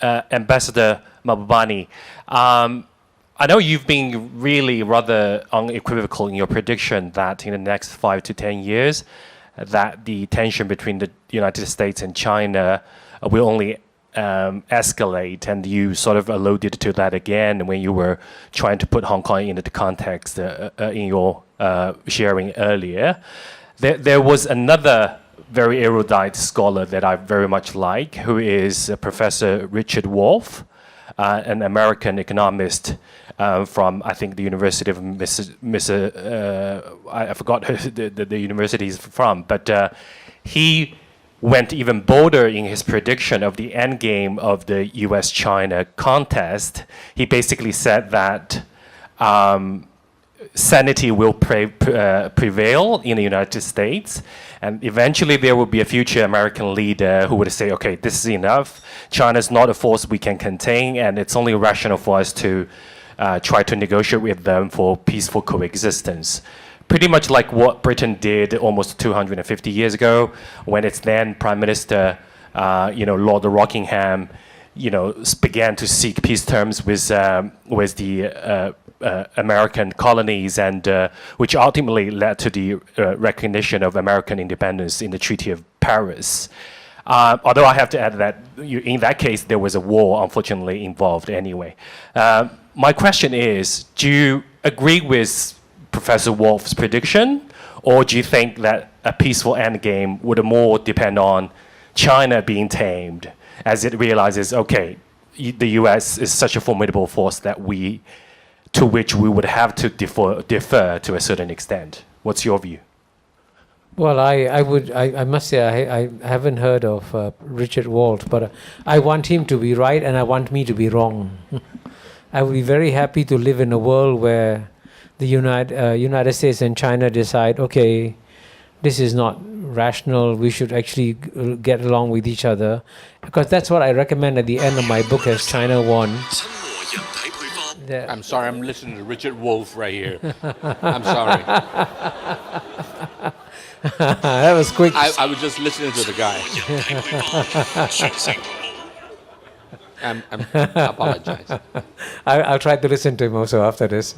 Ambassador Mabubani, I know you've been really rather unequivocal in your prediction that in the next 5 to 10 years, that the tension between the United States and China will only escalate, and you sort of alluded to that again when you were trying to put Hong Kong into the context in your sharing earlier. There was another very erudite scholar that I very much like, who is Professor Richard Wolff, an American economist from, I think, the University of I forgot the university he's from, but he went even bolder in his prediction of the end game of the US-China contest. He basically said that sanity will prevail in the United States, and eventually there will be a future American leader who would say, okay, this is enough. China's not a force we can contain, and it's only rational for us to try to negotiate with them for peaceful coexistence. Pretty much like what Britain did almost 250 years ago, when its then Prime Minister, Lord Rockingham, began to seek peace terms with the American colonies, and which ultimately led to the recognition of American independence in the Treaty of Paris. Although I have to add that in that case there was a war, unfortunately, involved anyway. My question is, do you agree with Professor Wolff's prediction, or do you think that a peaceful endgame would more depend on China being tamed as it realizes, okay, the US is such a formidable force to which we would have to defer to a certain extent? What's your view? Well, I must say I haven't heard of Richard Wolff, but I want him to be right and I want me to be wrong. I would be very happy to live in a world where the United States and China decide, okay, this is not rational, we should actually get along with each other. Because that's what I recommend at the end of my book as China Won. I'm sorry, I'm listening to Richard Wolff right here. I'm sorry. That was quick. I was just listening to the guy. I apologize. I'll try to listen to him also after this.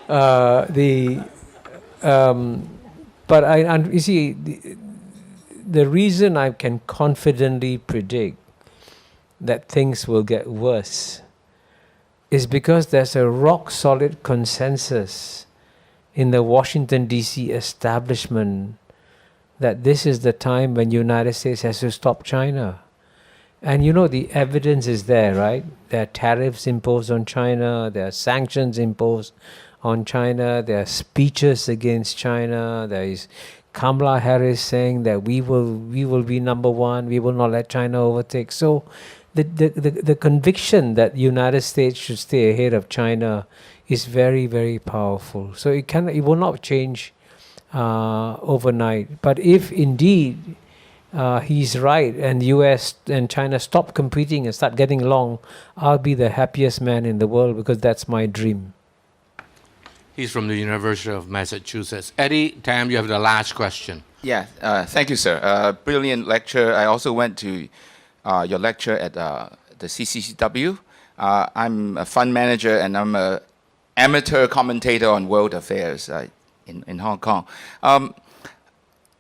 But you see, the reason I can confidently predict that things will get worse is because there's a rock-solid consensus in the Washington, D.C. establishment that this is the time when the United States has to stop China. And the evidence is there, right? There are tariffs imposed on China, there are sanctions imposed on China, there are speeches against China, there is Kamala Harris saying that we will be number one, we will not let China overtake. So the conviction that the United States should stay ahead of China is very, very powerful. So it will not change overnight. But if indeed he's right and the US and China stop competing and start getting along, I'll be the happiest man in the world, because that's my dream. He's from the University of Massachusetts. Eddie, Tam, you have the last question. Yeah, thank you, sir. Brilliant lecture. I also went to your lecture at the CCCW. I'm a fund manager and I'm an amateur commentator on world affairs in Hong Kong.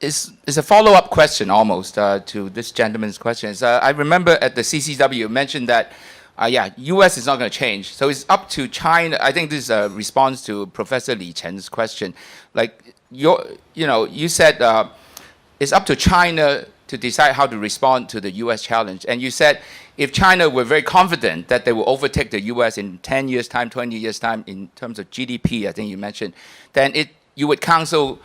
It's a follow-up question almost to this gentleman's questions. I remember at the CCW you mentioned that U.S. is not going to change. So it's up to China. I think this is a response to Professor Li Chen's question. Like, you said it's up to China to decide how to respond to the U.S. challenge. And you said if China were very confident that they will overtake the U.S. in 10 years' time, 20 years' time in terms of GDP, I think you mentioned, then you would counsel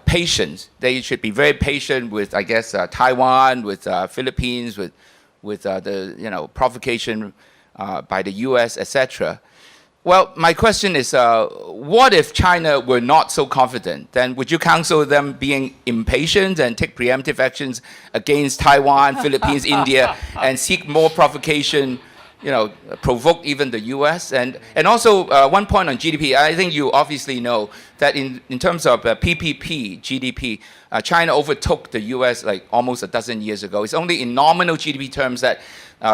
patience. They should be very patient with, I guess, Taiwan, with Philippines, with the provocation by the U.S., etc. Well, my question is, what if China were not so confident? Then would you counsel them being impatient and take preemptive actions against Taiwan, Philippines, India, and seek more provocation provoked even the U.S. And also one point on GDP, I think you obviously know that in terms of PPP GDP, China overtook the U.S. like almost a dozen years ago. It's only in nominal GDP terms that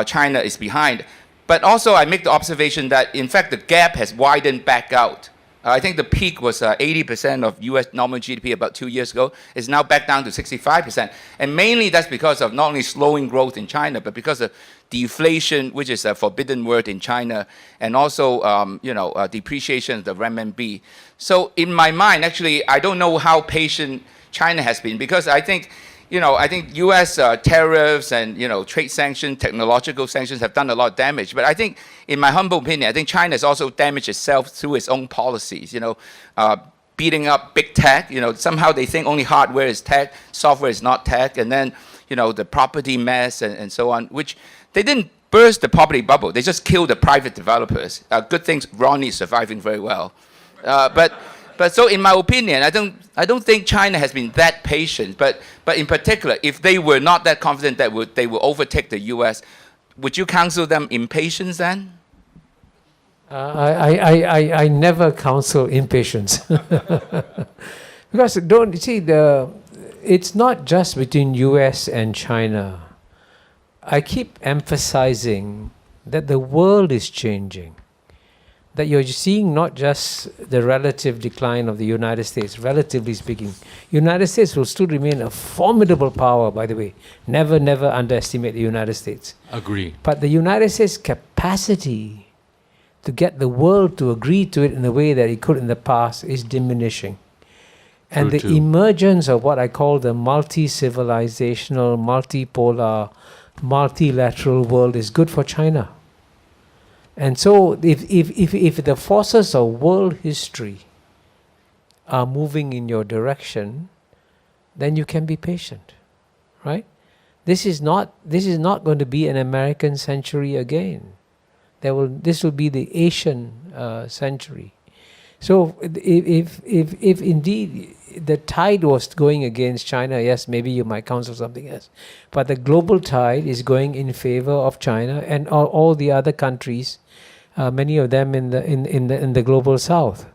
China is behind. But also I make the observation that in fact the gap has widened back out. I think the peak was 80% of US nominal GDP about 2 years ago. It's now back down to 65%. And mainly that's because of not only slowing growth in China, but because of deflation, which is a forbidden word in China, and also depreciation of the renminbi. So in my mind, actually, I don't know how patient China has been, because I think U.S. Tariffs and trade sanctions, technological sanctions have done a lot of damage. But I think, in my humble opinion, I think China has also damaged itself through its own policies. Beating up big tech. Somehow they think only hardware is tech, software is not tech, and then the property mess and so on. Which they didn't burst the property bubble. They just killed the private developers. Good things. Ronnie is surviving very well, But so in my opinion, I don't think China has been that patient. But in particular, if they were not that confident that they will overtake the U.S., would you counsel them impatience then? I never counsel impatience. Because it's not just between U.S. and China. I keep emphasizing that the world is changing. That you're seeing not just the relative decline of the United States, relatively speaking. United States will still remain a formidable power, by the way. Never underestimate the United States. Agree. But the United States' capacity to get the world to agree to it in the way that it could in the past is diminishing. And the emergence of what I call the multi-civilizational, multipolar, multilateral world is good for China. And so if the forces of world history are moving in your direction, then you can be patient, right? This is not going to be an American century again. This will be the Asian century. So if indeed the tide was going against China, yes, maybe you might counsel something else. But the global tide is going in favor of China and all the other countries, many of them in the global south.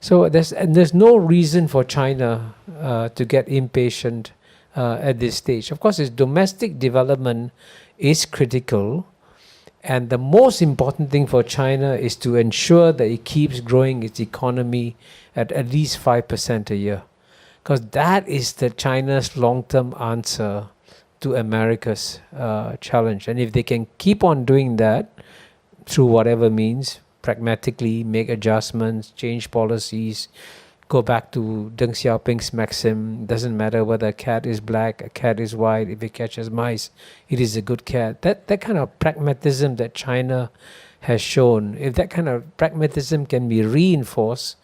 So there's no reason for China to get impatient at this stage. Of course, its domestic development is critical. And the most important thing for China is to ensure that it keeps growing its economy at least 5% a year. Because that is China's long-term answer to America's challenge. And if they can keep on doing that through whatever means, pragmatically make adjustments, change policies, go back to Deng Xiaoping's maxim, doesn't matter whether a cat is black, a cat is white, if it catches mice, it is a good cat. That kind of pragmatism that China has shown, if that kind of pragmatism can be reinforced,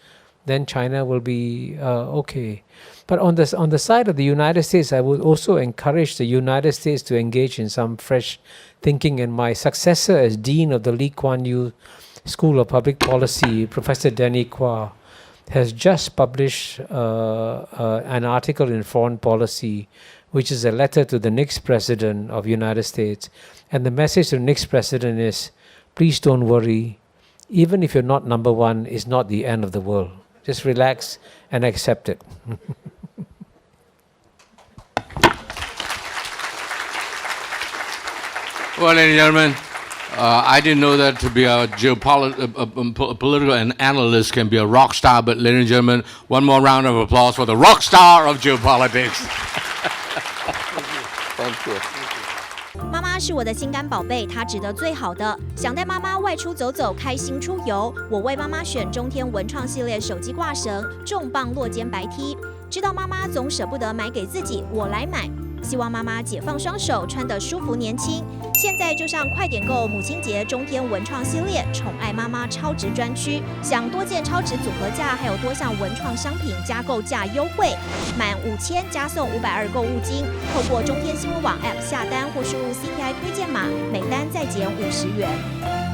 then China will be okay. But on the side of the United States, I would also encourage the United States to engage in some fresh thinking. And my successor as Dean of the Lee Kuan Yew School of Public Policy, Professor Danny Quah, has just published an article in Foreign Policy, which is a letter to the next president of United States. And the message to the next president is, please don't worry, even if you're not number one, it's not the end of the world. Just relax and accept it. Well, ladies and gentlemen, I didn't know that to be a political analyst can be a rock star, but ladies and gentlemen, one more round of applause for the rock star of geopolitics. Thank you. 妈妈是我的心肝宝贝，她值得最好的。想带妈妈外出走走，开心出游，我为妈妈选中天文创系列手机挂绳，重磅落肩白 T。知道妈妈总舍不得买给自己，我来买。希望妈妈解放双手，穿得舒服年轻。现在就上快点购母亲节中天文创系列宠爱妈妈超值专区，享多件超值组合价，还有多项文创商品加购价优惠，满5000加送520购物金。透过中天新闻网 App 下单或输入 CPI 推荐码，每单再减50元。